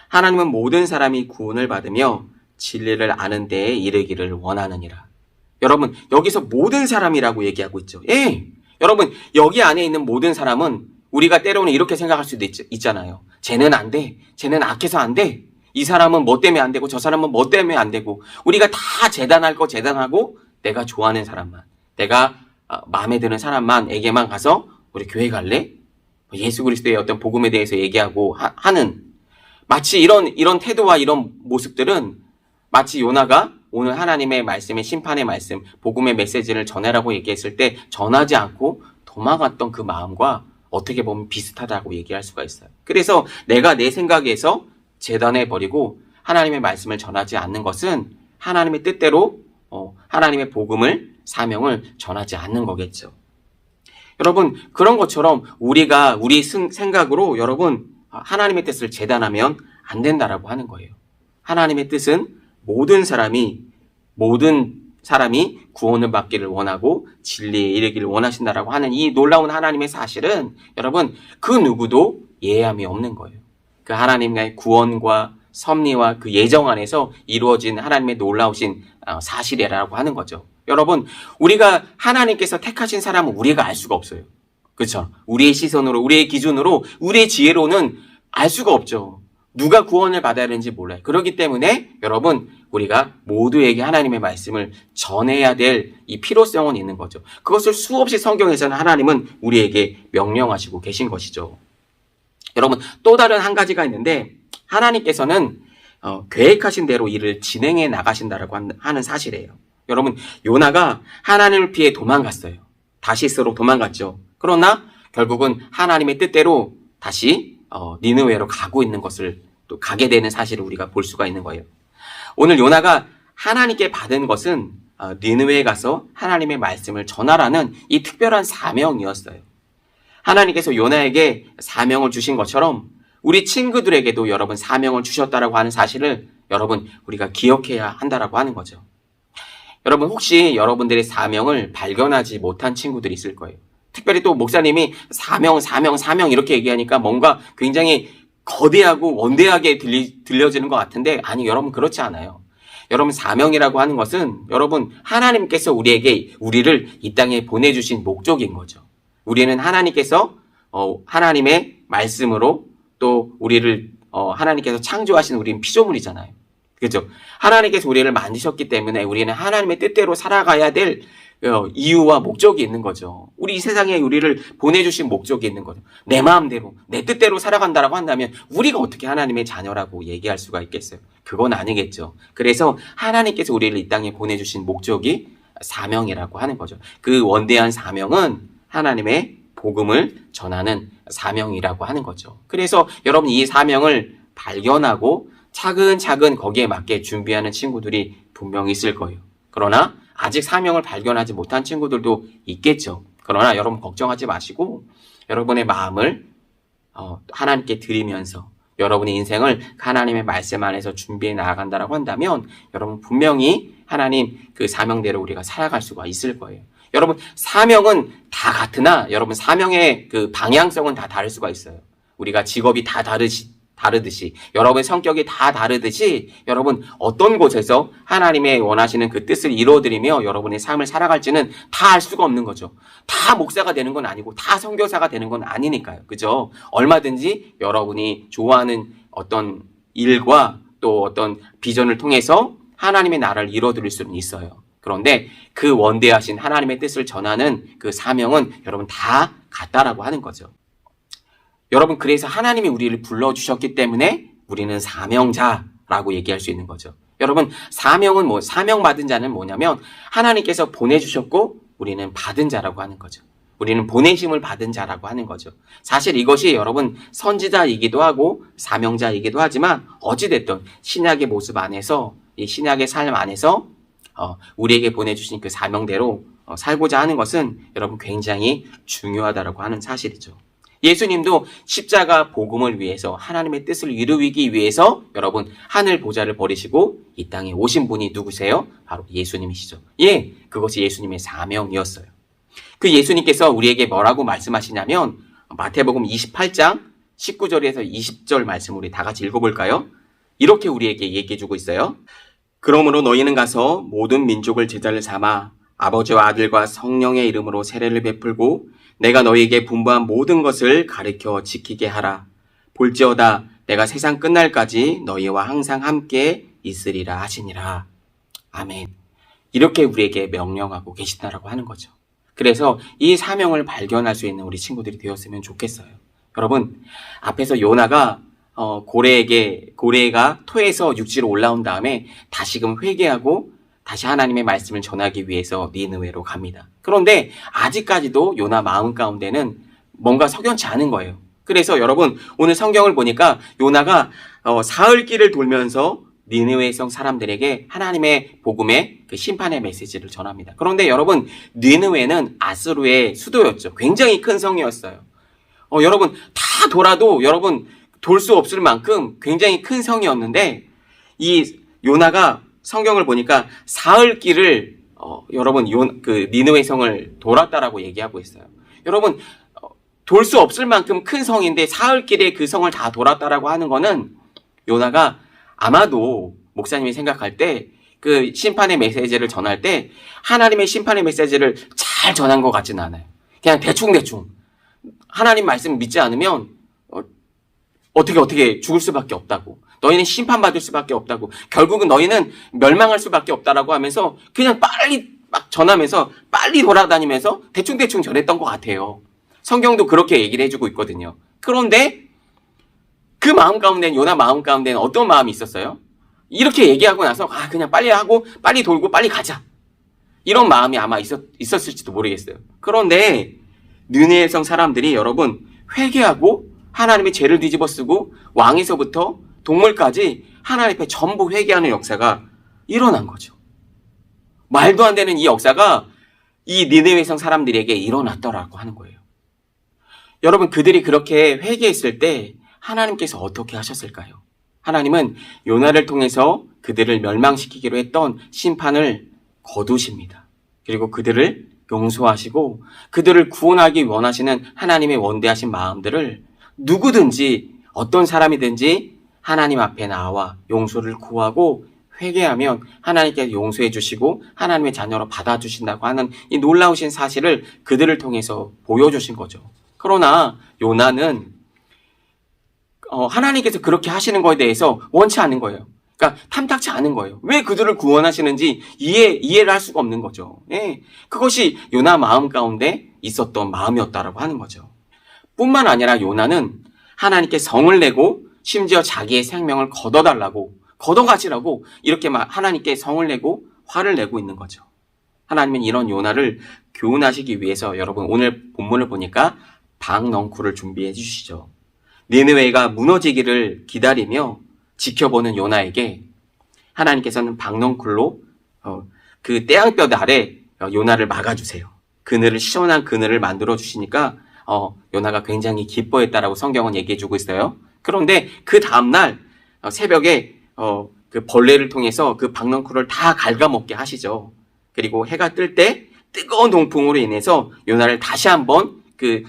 [SPEAKER 1] 하나님은 모든 사람이 구원을 받으며 진리를 아는 데에 이르기를 원하느니라. 여러분 여기서 모든 사람이라고 얘기하고 있죠. 여러분 여기 안에 있는 모든 사람은 우리가 때로는 이렇게 생각할 수도 있잖아요. 쟤는 안 돼. 쟤는 악해서 안 돼. 이 사람은 뭐 때문에 안 되고 저 사람은 뭐 때문에 안 되고 우리가 다 재단할 거 재단하고 내가 좋아하는 사람만 내가 마음에 드는 사람만에게만 가서 우리 교회 갈래? 예수 그리스도의 어떤 복음에 대해서 얘기하고 하는 마치 이런 태도와 이런 모습들은 마치 요나가 오늘 하나님의 말씀의 심판의 말씀 복음의 메시지를 전해라고 얘기했을 때 전하지 않고 도망갔던 그 마음과 어떻게 보면 비슷하다고 얘기할 수가 있어요. 그래서 내가 내 생각에서 재단해버리고 하나님의 말씀을 전하지 않는 것은 하나님의 뜻대로 하나님의 복음을 사명을 전하지 않는 거겠죠. 여러분 그런 것처럼 우리가 우리 생각으로 여러분 하나님의 뜻을 재단하면 안 된다라고 하는 거예요. 하나님의 뜻은 모든 사람이 구원을 받기를 원하고 진리에 이르기를 원하신다라고 하는 이 놀라운 하나님의 사실은 여러분 그 누구도 예함이 없는 거예요. 그 하나님의 구원과 섭리와 그 예정 안에서 이루어진 하나님의 놀라우신 사실이라고 하는 거죠. 여러분 우리가 하나님께서 택하신 사람은 우리가 알 수가 없어요. 그렇죠? 우리의 시선으로 우리의 기준으로 우리의 지혜로는 알 수가 없죠. 누가 구원을 받아야 되는지 몰라요. 그렇기 때문에 여러분 우리가 모두에게 하나님의 말씀을 전해야 될 이 필요성은 있는 거죠. 그것을 수없이 성경에서는 하나님은 우리에게 명령하시고 계신 것이죠. 여러분 또 다른 한 가지가 있는데 하나님께서는 계획하신 대로 일을 진행해 나가신다라고 하는 사실이에요. 여러분 요나가 하나님을 피해 도망갔어요. 다시스로 도망갔죠. 그러나 결국은 하나님의 뜻대로 다시 니느웨로 가고 있는 것을 또 가게 되는 사실을 우리가 볼 수가 있는 거예요. 오늘 요나가 하나님께 받은 것은 니느웨에 가서 하나님의 말씀을 전하라는 이 특별한 사명이었어요. 하나님께서 요나에게 사명을 주신 것처럼 우리 친구들에게도 여러분 사명을 주셨다라고 하는 사실을 여러분 우리가 기억해야 한다라고 하는 거죠. 여러분 혹시 여러분들의 사명을 발견하지 못한 친구들이 있을 거예요. 특별히 또 목사님이 사명 이렇게 얘기하니까 뭔가 굉장히 거대하고 원대하게 들려지는 것 같은데 아니 여러분 그렇지 않아요. 여러분 사명이라고 하는 것은 여러분 하나님께서 우리를 이 땅에 보내주신 목적인 거죠. 우리는 하나님께서 하나님의 말씀으로 또 우리를 하나님께서 창조하신 우리는 피조물이잖아요. 그렇죠? 하나님께서 우리를 만드셨기 때문에 우리는 하나님의 뜻대로 살아가야 될 이유와 목적이 있는 거죠. 우리 이 세상에 우리를 보내주신 목적이 있는 거죠. 내 마음대로 내 뜻대로 살아간다라고 한다면 우리가 어떻게 하나님의 자녀라고 얘기할 수가 있겠어요? 그건 아니겠죠. 그래서 하나님께서 우리를 이 땅에 보내주신 목적이 사명이라고 하는 거죠. 그 원대한 사명은 하나님의 복음을 전하는 사명이라고 하는 거죠. 그래서 여러분 이 사명을 발견하고 차근차근 거기에 맞게 준비하는 친구들이 분명히 있을 거예요. 그러나 아직 사명을 발견하지 못한 친구들도 있겠죠. 그러나 여러분 걱정하지 마시고 여러분의 마음을 하나님께 드리면서 여러분의 인생을 하나님의 말씀 안에서 준비해 나아간다라고 한다면 여러분 분명히 하나님 그 사명대로 우리가 살아갈 수가 있을 거예요. 여러분 사명은 다 같으나 여러분 사명의 그 방향성은 다 다를 수가 있어요. 우리가 직업이 다 다르듯이 여러분의 성격이 다 다르듯이 여러분 어떤 곳에서 하나님의 원하시는 그 뜻을 이루어드리며 여러분의 삶을 살아갈지는 다 알 수가 없는 거죠. 다 목사가 되는 건 아니고 다 선교사가 되는 건 아니니까요. 그죠? 얼마든지 여러분이 좋아하는 어떤 일과 또 어떤 비전을 통해서 하나님의 나라를 이루어드릴 수는 있어요. 그런데 그 원대하신 하나님의 뜻을 전하는 그 사명은 여러분 다 같다라고 하는 거죠. 여러분 그래서 하나님이 우리를 불러주셨기 때문에 우리는 사명자라고 얘기할 수 있는 거죠. 여러분 사명은 사명받은 자는 뭐냐면 하나님께서 보내주셨고 우리는 받은 자라고 하는 거죠. 우리는 보내심을 받은 자라고 하는 거죠. 사실 이것이 여러분 선지자이기도 하고 사명자이기도 하지만 어찌됐든 신약의 모습 안에서 이 신약의 삶 안에서 우리에게 보내주신 그 사명대로 살고자 하는 것은 여러분 굉장히 중요하다라고 하는 사실이죠. 예수님도 십자가 복음을 위해서 하나님의 뜻을 이루기 위해서 여러분 하늘 보좌를 버리시고 이 땅에 오신 분이 누구세요? 바로 예수님이시죠. 예, 그것이 예수님의 사명이었어요. 그 예수님께서 우리에게 뭐라고 말씀하시냐면 마태복음 28장 19절에서 20절 말씀 우리 다 같이 읽어볼까요? 이렇게 우리에게 얘기해주고 있어요. 그러므로 너희는 가서 모든 민족을 제자를 삼아 아버지와 아들과 성령의 이름으로 세례를 베풀고 내가 너희에게 분부한 모든 것을 가르쳐 지키게 하라. 볼지어다 내가 세상 끝날까지 너희와 항상 함께 있으리라 하시니라. 아멘. 이렇게 우리에게 명령하고 계시다라고 하는 거죠. 그래서 이 사명을 발견할 수 있는 우리 친구들이 되었으면 좋겠어요. 여러분 앞에서 요나가 고래가 토해서 육지로 올라온 다음에 다시금 회개하고 다시 하나님의 말씀을 전하기 위해서 니느웨로 갑니다. 그런데 아직까지도 요나 마음 가운데는 뭔가 석연치 않은 거예요. 그래서 여러분 오늘 성경을 보니까 요나가 사흘길을 돌면서 니느웨 성 사람들에게 하나님의 복음의 그 심판의 메시지를 전합니다. 그런데 여러분 니느웨는 아수르의 수도였죠. 굉장히 큰 성이었어요. 여러분 다 돌아도 여러분 돌 수 없을 만큼 굉장히 큰 성이었는데 이 요나가 성경을 보니까 사흘길을 여러분 그 니느웨 성을 돌았다라고 얘기하고 있어요. 여러분 돌 수 없을 만큼 큰 성인데 사흘길에 그 성을 다 돌았다라고 하는 거는 요나가 아마도 목사님이 생각할 때 그 심판의 메시지를 전할 때 하나님의 심판의 메시지를 잘 전한 것 같지는 않아요. 그냥 대충 하나님 말씀 믿지 않으면 어떻게 죽을 수밖에 없다고. 너희는 심판받을 수밖에 없다고. 결국은 너희는 멸망할 수밖에 없다라고 하면서 그냥 빨리 막 전하면서 빨리 돌아다니면서 대충 전했던 것 같아요. 성경도 그렇게 얘기를 해주고 있거든요. 그런데 그 마음 가운데는 요나 마음 가운데는 어떤 마음이 있었어요? 이렇게 얘기하고 나서 그냥 빨리 하고 빨리 돌고 빨리 가자. 이런 마음이 아마 있었을지도 모르겠어요. 그런데 느헤 성 사람들이 여러분 회개하고 하나님의 죄를 뒤집어쓰고 왕에서부터 동물까지 하나님 앞에 전부 회개하는 역사가 일어난 거죠. 말도 안 되는 이 역사가 이 니느웨 성 사람들에게 일어났더라고 하는 거예요. 여러분 그들이 그렇게 회개했을 때 하나님께서 어떻게 하셨을까요? 하나님은 요나를 통해서 그들을 멸망시키기로 했던 심판을 거두십니다. 그리고 그들을 용서하시고 그들을 구원하기 원하시는 하나님의 원대하신 마음들을 누구든지 어떤 사람이든지 하나님 앞에 나와 용서를 구하고 회개하면 하나님께서 용서해 주시고 하나님의 자녀로 받아주신다고 하는 이 놀라우신 사실을 그들을 통해서 보여주신 거죠. 그러나 요나는 하나님께서 그렇게 하시는 거에 대해서 원치 않은 거예요. 그러니까 탐탁치 않은 거예요. 왜 그들을 구원하시는지 이해를 할 수가 없는 거죠. 예, 그것이 요나 마음 가운데 있었던 마음이었다라고 하는 거죠. 뿐만 아니라 요나는 하나님께 성을 내고 심지어 자기의 생명을 걷어가시라고 이렇게 막 하나님께 성을 내고 화를 내고 있는 거죠. 하나님은 이런 요나를 교훈하시기 위해서 여러분 오늘 본문을 보니까 박넝쿨을 준비해 주시죠. 니느웨가 무너지기를 기다리며 지켜보는 요나에게 하나님께서는 박넝쿨로 그 태양볕 아래 요나를 막아주세요. 시원한 그늘을 만들어 주시니까 요나가 굉장히 기뻐했다라고 성경은 얘기해주고 있어요. 그런데 그 다음날 새벽에 그 벌레를 통해서 그 박넝쿨을 다 갉아먹게 하시죠. 그리고 해가 뜰 때 뜨거운 동풍으로 인해서 요나를 다시 한번 그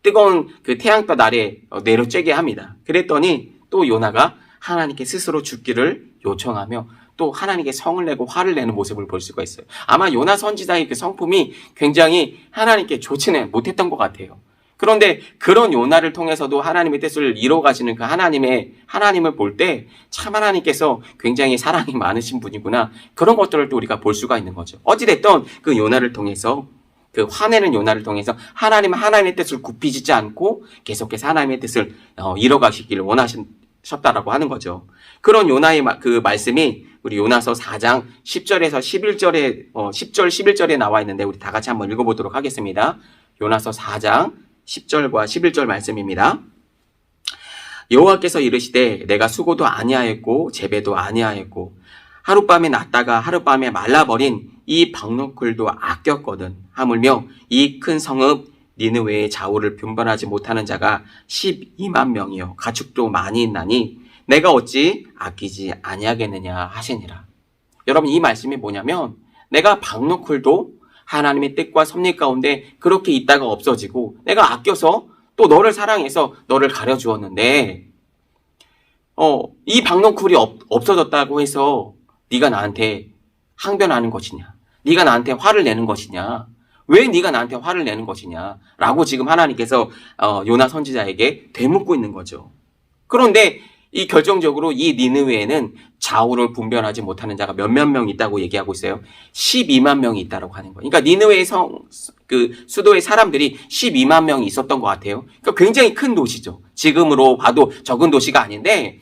[SPEAKER 1] 뜨거운 그 태양볕 아래 내려쬐게 합니다. 그랬더니 또 요나가 하나님께 스스로 죽기를 요청하며 또 하나님께 성을 내고 화를 내는 모습을 볼 수가 있어요. 아마 요나 선지자의 그 성품이 굉장히 하나님께 좋지는 못했던 것 같아요. 그런데 그런 요나를 통해서도 하나님의 뜻을 이뤄가시는 그 하나님을 볼 때 참 하나님께서 굉장히 사랑이 많으신 분이구나. 그런 것들을 또 우리가 볼 수가 있는 거죠. 어찌됐든 그 요나를 통해서 그 화내는 요나를 통해서 하나님의 뜻을 굽히지 않고 계속해서 하나님의 뜻을 이뤄가시기를 원하셨다라고 하는 거죠. 그런 요나의 그 말씀이 우리 요나서 4장 10절에서 11절에 10절 11절에 나와 있는데 우리 다 같이 한번 읽어보도록 하겠습니다. 요나서 4장 10절과 11절 말씀입니다. 여호와께서 이르시되 내가 수고도 아니하였고 재배도 아니하였고 하룻밤에 났다가 하룻밤에 말라버린 이 박넝쿨도 아꼈거든. 하물며 이 큰 성읍 니느웨의 좌우를 분별하지 못하는 자가 12만 명이요 가축도 많이 있나니 내가 어찌 아끼지 아니하겠느냐 하시니라. 여러분, 이 말씀이 뭐냐면 내가 박넝쿨도 하나님의 뜻과 섭리 가운데 그렇게 있다가 없어지고 내가 아껴서 또 너를 사랑해서 너를 가려주었는데 이 박넝쿨이 없어졌다고 해서 네가 나한테 항변하는 것이냐? 네가 나한테 화를 내는 것이냐? 왜 네가 나한테 화를 내는 것이냐? 라고 지금 하나님께서 요나 선지자에게 되묻고 있는 거죠. 그런데 이 결정적으로 이 니느웨에는 좌우를 분별하지 못하는 자가 몇몇 명 있다고 얘기하고 있어요. 12만 명이 있다고 하는 거예요. 그러니까 니느웨의 그 수도의 사람들이 12만 명이 있었던 것 같아요. 그러니까 굉장히 큰 도시죠. 지금으로 봐도 적은 도시가 아닌데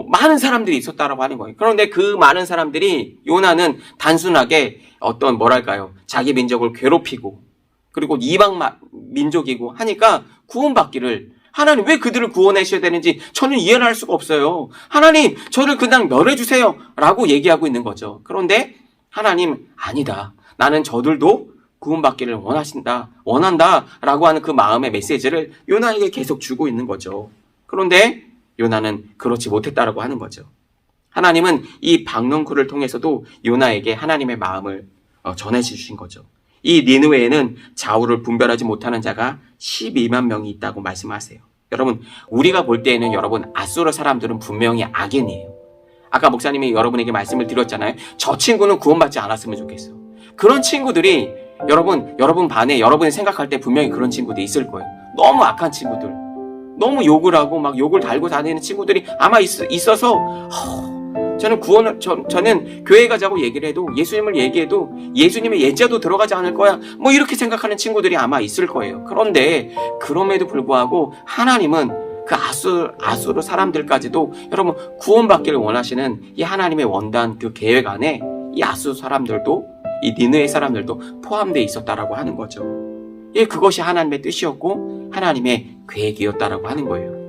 [SPEAKER 1] 많은 사람들이 있었다라고 하는 거예요. 그런데 그 많은 사람들이 요나는 단순하게 자기 민족을 괴롭히고 그리고 이방 민족이고 하니까 구원받기를 하나님 왜 그들을 구원하셔야 되는지 저는 이해를 할 수가 없어요. 하나님 저를 그냥 멸해주세요 라고 얘기하고 있는 거죠. 그런데 하나님 아니다. 나는 저들도 구원받기를 원한다 라고 하는 그 마음의 메시지를 요나에게 계속 주고 있는 거죠. 그런데 요나는 그렇지 못했다라고 하는 거죠. 하나님은 이 박넝쿨을 통해서도 요나에게 하나님의 마음을 전해주신 거죠. 이 니느웨에는 좌우를 분별하지 못하는 자가 12만 명이 있다고 말씀하세요. 여러분, 우리가 볼 때에는 여러분 아수르 사람들은 분명히 악인이에요. 아까 목사님이 여러분에게 말씀을 드렸잖아요. 저 친구는 구원받지 않았으면 좋겠어. 그런 친구들이 여러분 반에 여러분이 생각할 때 분명히 그런 친구들이 있을 거예요. 너무 악한 친구들, 너무 욕을 하고 막 욕을 달고 다니는 친구들이 아마 있어서 저는 교회 가자고 얘기를 해도 예수님을 얘기해도 예수님의 예자도 들어가지 않을 거야 뭐 이렇게 생각하는 친구들이 아마 있을 거예요. 그런데 그럼에도 불구하고 하나님은 그 아수르 사람들까지도 여러분 구원받기를 원하시는 이 하나님의 원단 그 계획 안에 이 아수르 사람들도 이 니느웨 사람들도 포함되어 있었다라고 하는 거죠. 예, 그것이 하나님의 뜻이었고 하나님의 계획이었다라고 하는 거예요.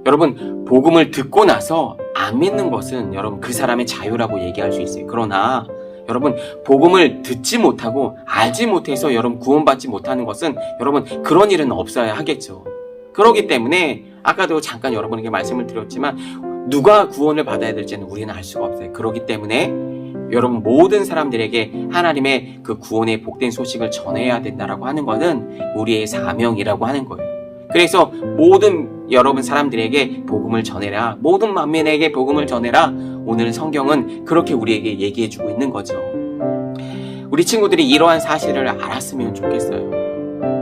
[SPEAKER 1] 여러분, 복음을 듣고 나서 안 믿는 것은 여러분 그 사람의 자유라고 얘기할 수 있어요. 그러나 여러분 복음을 듣지 못하고 알지 못해서 여러분 구원받지 못하는 것은 여러분 그런 일은 없어야 하겠죠. 그렇기 때문에 아까도 잠깐 여러분에게 말씀을 드렸지만 누가 구원을 받아야 될지는 우리는 알 수가 없어요. 그렇기 때문에 여러분 모든 사람들에게 하나님의 그 구원의 복된 소식을 전해야 된다라고 하는 것은 우리의 사명이라고 하는 거예요. 그래서 모든 여러분 사람들에게 복음을 전해라. 모든 만민에게 복음을 전해라. 오늘 성경은 그렇게 우리에게 얘기해주고 있는 거죠. 우리 친구들이 이러한 사실을 알았으면 좋겠어요.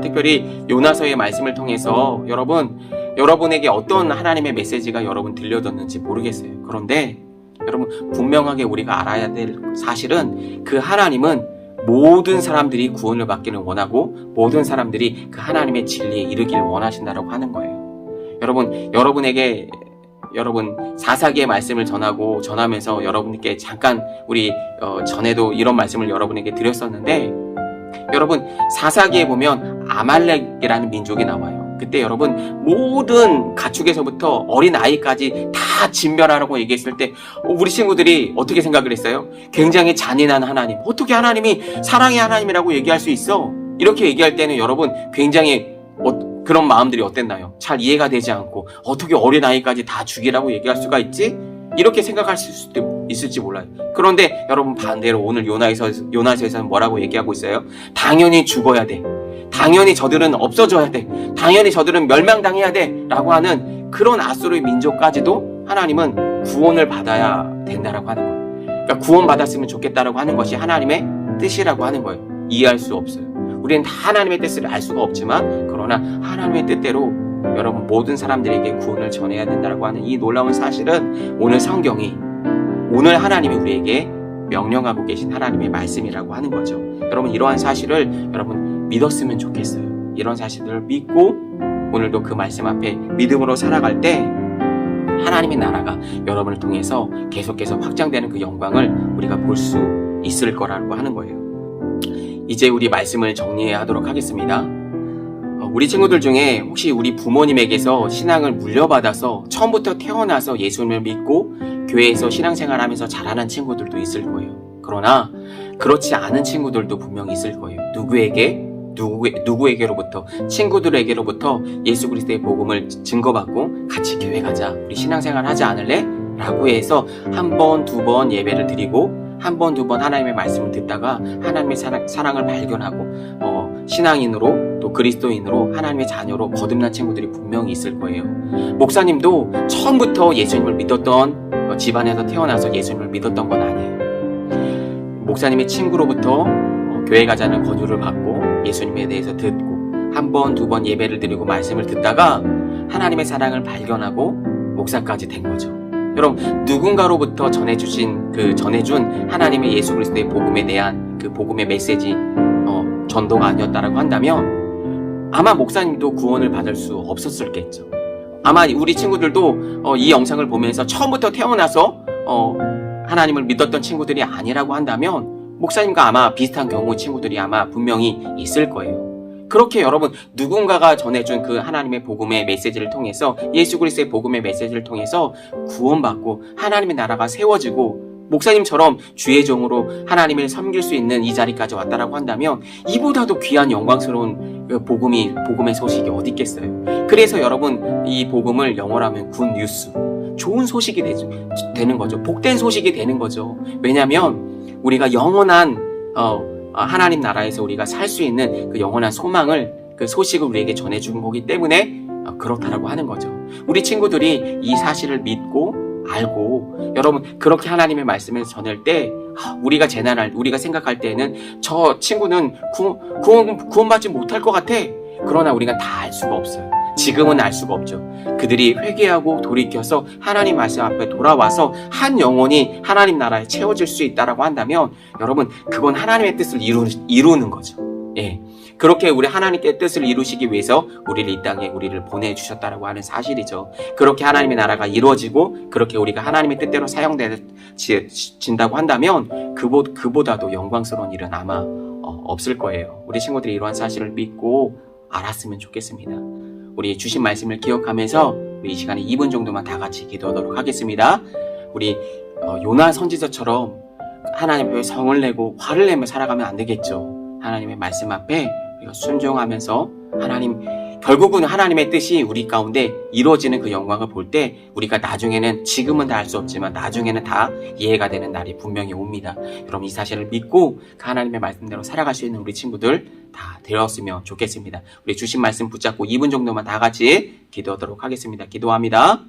[SPEAKER 1] 특별히 요나서의 말씀을 통해서 여러분에게 어떤 하나님의 메시지가 여러분 들려졌는지 모르겠어요. 그런데 여러분 분명하게 우리가 알아야 될 사실은 그 하나님은 모든 사람들이 구원을 받기를 원하고 모든 사람들이 그 하나님의 진리에 이르기를 원하신다라고 하는 거예요. 여러분에게 사사기의 말씀을 전하면서 여러분께 잠깐 우리 전에도 이런 말씀을 여러분에게 드렸었는데 여러분 사사기에 보면 아말렉이라는 민족이 나와요. 그때 여러분 모든 가축에서부터 어린 아이까지 다 진멸하라고 얘기했을 때 우리 친구들이 어떻게 생각을 했어요? 굉장히 잔인한 하나님, 어떻게 하나님이 사랑의 하나님이라고 얘기할 수 있어? 이렇게 얘기할 때는 여러분 굉장히 그런 마음들이 어땠나요? 잘 이해가 되지 않고 어떻게 어린 아이까지 다 죽이라고 얘기할 수가 있지? 이렇게 생각할 수도 있을지 몰라요. 그런데 여러분 반대로 오늘 요나서에서는 뭐라고 얘기하고 있어요? 당연히 죽어야 돼. 당연히 저들은 없어져야 돼. 당연히 저들은 멸망당해야 돼. 라고 하는 그런 아수르의 민족까지도 하나님은 구원을 받아야 된다라고 하는 거예요. 그러니까 구원받았으면 좋겠다라고 하는 것이 하나님의 뜻이라고 하는 거예요. 이해할 수 없어요. 우리는 다 하나님의 뜻을 알 수가 없지만 그러나 하나님의 뜻대로 여러분 모든 사람들에게 구원을 전해야 된다고 하는 이 놀라운 사실은 오늘 성경이 오늘 하나님이 우리에게 명령하고 계신 하나님의 말씀이라고 하는 거죠. 여러분 이러한 사실을 여러분 믿었으면 좋겠어요. 이런 사실들을 믿고 오늘도 그 말씀 앞에 믿음으로 살아갈 때 하나님의 나라가 여러분을 통해서 계속해서 확장되는 그 영광을 우리가 볼 수 있을 거라고 하는 거예요. 이제 우리 말씀을 정리하도록 하겠습니다. 우리 친구들 중에 혹시 우리 부모님에게서 신앙을 물려받아서 처음부터 태어나서 예수님을 믿고 교회에서 신앙생활하면서 자라난 친구들도 있을 거예요. 그러나 그렇지 않은 친구들도 분명히 있을 거예요. 누구에게로부터 친구들에게로부터 예수 그리스도의 복음을 증거받고 같이 교회 가자, 우리 신앙생활 하지 않을래? 라고 해서 한 번, 두 번 예배를 드리고 한 번, 두 번 하나님의 말씀을 듣다가 하나님의 사랑을 발견하고 신앙인으로 또 그리스도인으로 하나님의 자녀로 거듭난 친구들이 분명히 있을 거예요. 목사님도 처음부터 예수님을 믿었던 집안에서 태어나서 예수님을 믿었던 건 아니에요. 목사님의 친구로부터 교회 가자는 권유를 받고 예수님에 대해서 듣고 한 번, 두 번 예배를 드리고 말씀을 듣다가 하나님의 사랑을 발견하고 목사까지 된 거죠. 여러분 누군가로부터 전해준 하나님의 예수 그리스도의 복음에 대한 그 복음의 메시지 전도가 아니었다라고 한다면 아마 목사님도 구원을 받을 수 없었을겠죠. 아마 우리 친구들도 이 영상을 보면서 처음부터 태어나서 하나님을 믿었던 친구들이 아니라고 한다면 목사님과 아마 비슷한 경우의 친구들이 아마 분명히 있을 거예요. 그렇게 여러분 누군가가 전해준 그 하나님의 복음의 메시지를 통해서 예수 그리스도의 복음의 메시지를 통해서 구원받고 하나님의 나라가 세워지고 목사님처럼 주의 종으로 하나님을 섬길 수 있는 이 자리까지 왔다라고 한다면 이보다도 귀한 영광스러운 복음의 소식이 어디 있겠어요. 그래서 여러분 이 복음을 영어로 하면 굿뉴스, 좋은 소식이 되는 거죠. 복된 소식이 되는 거죠. 왜냐하면 우리가 영원한 하나님 나라에서 우리가 살 수 있는 그 영원한 소망을 그 소식을 우리에게 전해준 거기 때문에 그렇다라고 하는 거죠. 우리 친구들이 이 사실을 믿고 알고 여러분 그렇게 하나님의 말씀을 전할 때 우리가 생각할 때는 저 친구는 구원받지 못할 것 같아. 그러나 우리가 다 알 수가 없어요. 지금은 알 수가 없죠. 그들이 회개하고 돌이켜서 하나님 말씀 앞에 돌아와서 한 영혼이 하나님 나라에 채워질 수 있다라고 한다면 여러분 그건 하나님의 뜻을 이루는 거죠. 예. 그렇게 우리 하나님께 뜻을 이루시기 위해서 이 땅에 우리를 보내주셨다라고 하는 사실이죠. 그렇게 하나님의 나라가 이루어지고 그렇게 우리가 하나님의 뜻대로 사용된다고 한다면 그보다도 영광스러운 일은 아마 없을 거예요. 우리 친구들이 이러한 사실을 믿고 알았으면 좋겠습니다. 우리 주신 말씀을 기억하면서 우리 이 시간에 2분 정도만 다 같이 기도하도록 하겠습니다. 우리 요나 선지자처럼 하나님 앞에 성을 내고 화를 내며 살아가면 안 되겠죠. 하나님의 말씀 앞에 우리가 순종하면서 결국은 하나님의 뜻이 우리 가운데 이루어지는 그 영광을 볼 때 우리가 나중에는 지금은 다 알 수 없지만 나중에는 다 이해가 되는 날이 분명히 옵니다. 여러분 이 사실을 믿고 그 하나님의 말씀대로 살아갈 수 있는 우리 친구들 다 되었으면 좋겠습니다. 우리 주신 말씀 붙잡고 2분 정도만 다 같이 기도하도록 하겠습니다. 기도합니다.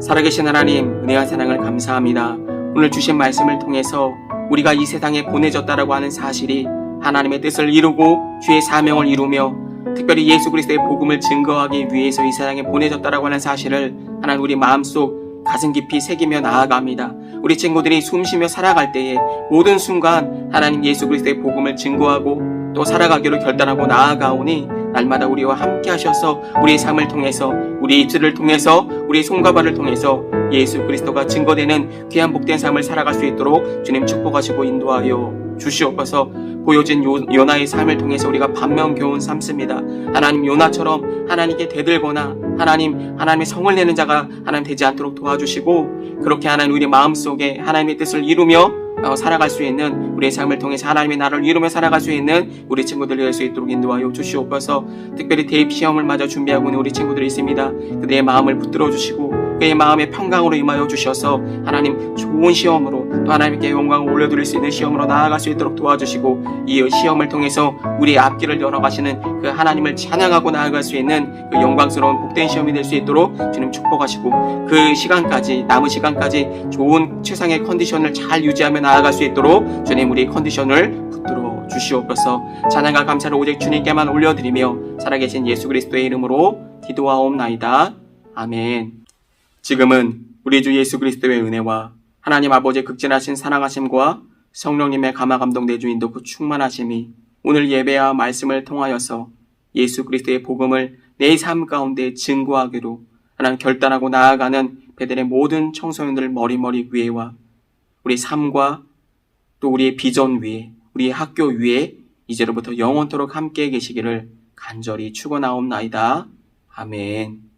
[SPEAKER 1] 살아계신 하나님 은혜와 사랑을 감사합니다. 오늘 주신 말씀을 통해서 우리가 이 세상에 보내졌다라고 하는 사실이 하나님의 뜻을 이루고 주의 사명을 이루며 특별히 예수 그리스도의 복음을 증거하기 위해서 이 세상에 보내졌다라고 하는 사실을 하나님 우리 마음속 가슴 깊이 새기며 나아갑니다. 우리 친구들이 숨쉬며 살아갈 때에 모든 순간 하나님 예수 그리스도의 복음을 증거하고 또 살아가기로 결단하고 나아가오니 날마다 우리와 함께 하셔서 우리의 삶을 통해서 우리 입술을 통해서 우리의 손과 발을 통해서 예수 그리스도가 증거되는 귀한 복된 삶을 살아갈 수 있도록 주님 축복하시고 인도하여 주시옵소서. 보여진 요나의 삶을 통해서 우리가 반면교훈 삼습니다. 하나님, 요나처럼 하나님께 대들거나 하나님의 성을 내는 자가 하나님 되지 않도록 도와주시고, 그렇게 하나님 우리 마음속에 하나님의 뜻을 이루며 살아갈 수 있는, 우리의 삶을 통해서 하나님의 나라를 이루며 살아갈 수 있는 우리 친구들이 될 수 있도록 인도하여 주시옵소서. 특별히 대입 시험을 마저 준비하고 있는 우리 친구들이 있습니다. 그들의 마음을 붙들어 주시고 그의 마음에 평강으로 임하여 주셔서 하나님 좋은 시험으로, 또 하나님께 영광을 올려드릴 수 있는 시험으로 나아갈 수 있도록 도와주시고, 이 시험을 통해서 우리의 앞길을 열어가시는 그 하나님을 찬양하고 나아갈 수 있는 그 영광스러운 복된 시험이 될 수 있도록 주님 축복하시고, 그 시간까지, 남은 시간까지 좋은 최상의 컨디션을 잘 유지하며 나아갈 수 있도록 주님 우리의 컨디션을 붙들어 주시옵소서. 찬양과 감사를 오직 주님께만 올려드리며 살아계신 예수 그리스도의 이름으로 기도하옵나이다. 아멘. 지금은 우리 주 예수 그리스도의 은혜와 하나님 아버지의 극진하신 사랑하심과 성령님의 감화 감동 내주 인도 그 충만하심이 오늘 예배와 말씀을 통하여서 예수 그리스도의 복음을 내 삶 가운데 증거하기로 하나님 결단하고 나아가는 베델의 모든 청소년들 머리머리 위에와 우리 삶과 또 우리의 비전 위에, 우리의 학교 위에 이제로부터 영원토록 함께 계시기를 간절히 축원하옵나이다. 아멘.